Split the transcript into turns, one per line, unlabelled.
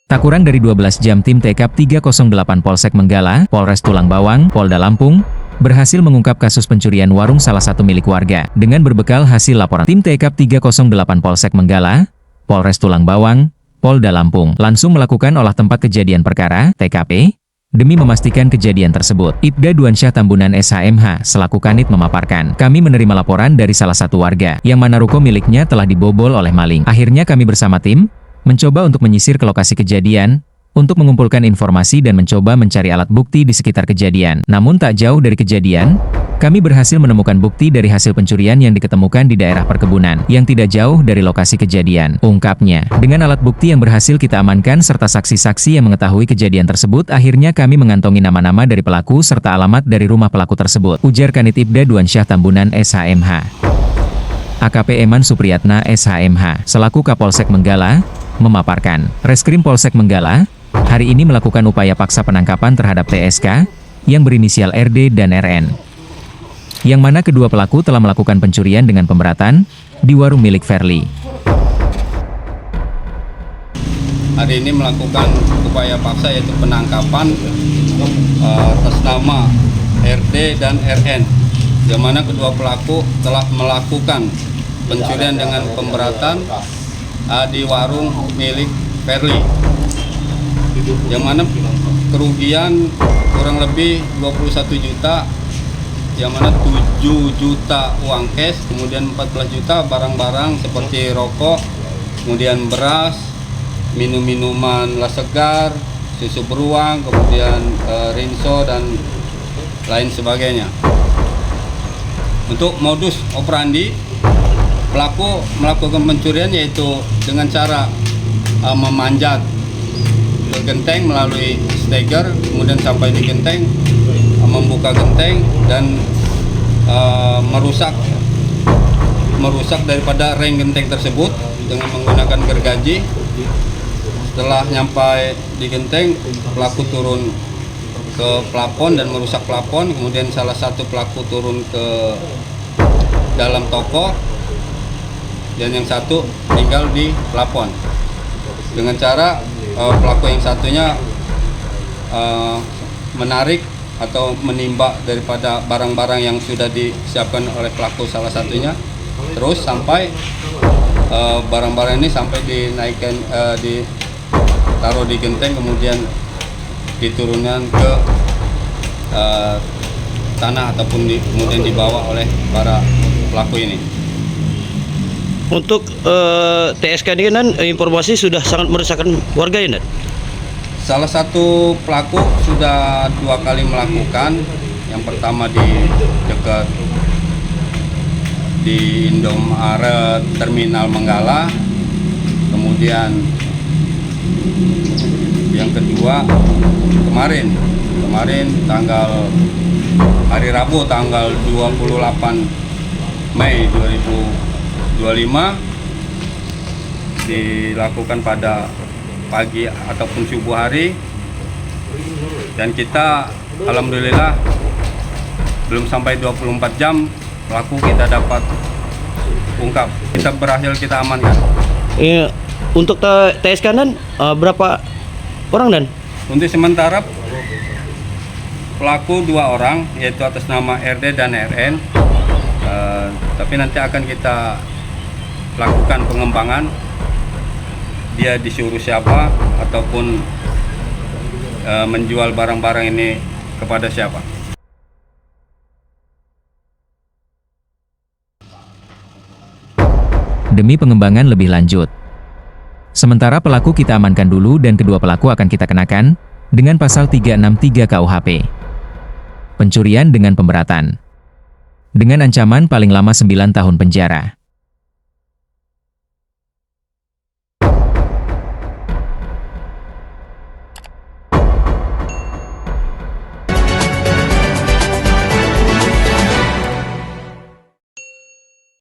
Tak kurang dari 12 jam tim TKP 308 Polsek Menggala, Polres Tulang Bawang, Polda Lampung, berhasil mengungkap kasus pencurian warung salah satu milik warga. Dengan berbekal hasil laporan tim TKP 308 Polsek Menggala, Polres Tulang Bawang, Polda Lampung, langsung melakukan olah tempat kejadian perkara, TKP, demi memastikan kejadian tersebut. Ibda Duansyah Tambunan SHMH, selaku Kanit memaparkan, kami menerima laporan dari salah satu warga, yang mana ruko miliknya telah dibobol oleh maling. Akhirnya kami bersama tim, mencoba untuk menyisir ke lokasi kejadian, untuk mengumpulkan informasi dan mencoba mencari alat bukti di sekitar kejadian. Namun tak jauh dari kejadian, kami berhasil menemukan bukti dari hasil pencurian yang diketemukan di daerah perkebunan, yang tidak jauh dari lokasi kejadian, ungkapnya. Dengan alat bukti yang berhasil kita amankan serta saksi-saksi yang mengetahui kejadian tersebut, akhirnya kami mengantongi nama-nama dari pelaku serta alamat dari rumah pelaku tersebut, ujar Kanit Ibda Duansyah Tambunan SHMH. AKP Eman Supriyatna SHMH, selaku Kapolsek Menggala, memaparkan, Reskrim Polsek Menggala, hari ini melakukan upaya paksa penangkapan terhadap TSK, yang berinisial RD dan RN. Yang mana kedua pelaku telah melakukan pencurian dengan pemberatan, di warung milik Verly.
Hari ini melakukan upaya paksa yaitu penangkapan atas nama RD dan RN, yang mana kedua pelaku telah melakukan pencurian dengan pemberatan di warung milik Verly, yang mana kerugian kurang lebih 21 juta, yang mana 7 juta uang cash, kemudian 14 juta barang-barang seperti rokok, kemudian beras, minuman segar, susu beruang, kemudian rinso dan lain sebagainya. Untuk modus operandi, pelaku melakukan pencurian yaitu dengan cara memanjat ke genteng melalui steger, kemudian sampai di genteng, membuka genteng dan merusak daripada reng genteng tersebut dengan menggunakan gergaji. Setelah nyampai di genteng, pelaku turun ke plafon dan merusak plafon, kemudian salah satu pelaku turun ke dalam toko, dan yang satu tinggal di plafon. Dengan cara pelaku yang satunya menarik atau menimba daripada barang-barang yang sudah disiapkan oleh pelaku salah satunya, terus sampai barang-barang ini sampai dinaikkan, ditaruh di genteng, kemudian diturunkan ke tanah ataupun kemudian dibawa oleh para pelaku ini.
Untuk TSK ini kan informasi sudah sangat meresahkan warga ya, Nat?
Salah satu pelaku sudah 2 kali melakukan. Yang pertama di dekat di Indomaret Terminal Menggala, kemudian yang kedua kemarin tanggal hari Rabu tanggal 28 Mei 2025 dilakukan pada pagi ataupun subuh hari, dan kita alhamdulillah belum sampai 24 jam pelaku kita dapat ungkap, kita berhasil kita amankan.
Untuk TSK kan berapa orang, Dan?
Untuk sementara pelaku 2 orang yaitu atas nama RD dan RN, tapi nanti akan kita lakukan pengembangan, dia disuruh siapa ataupun menjual barang-barang ini kepada siapa.
Demi pengembangan lebih lanjut. Sementara pelaku kita amankan dulu dan kedua pelaku akan kita kenakan dengan pasal 363 KUHP. Pencurian dengan pemberatan. Dengan ancaman paling lama 9 tahun penjara.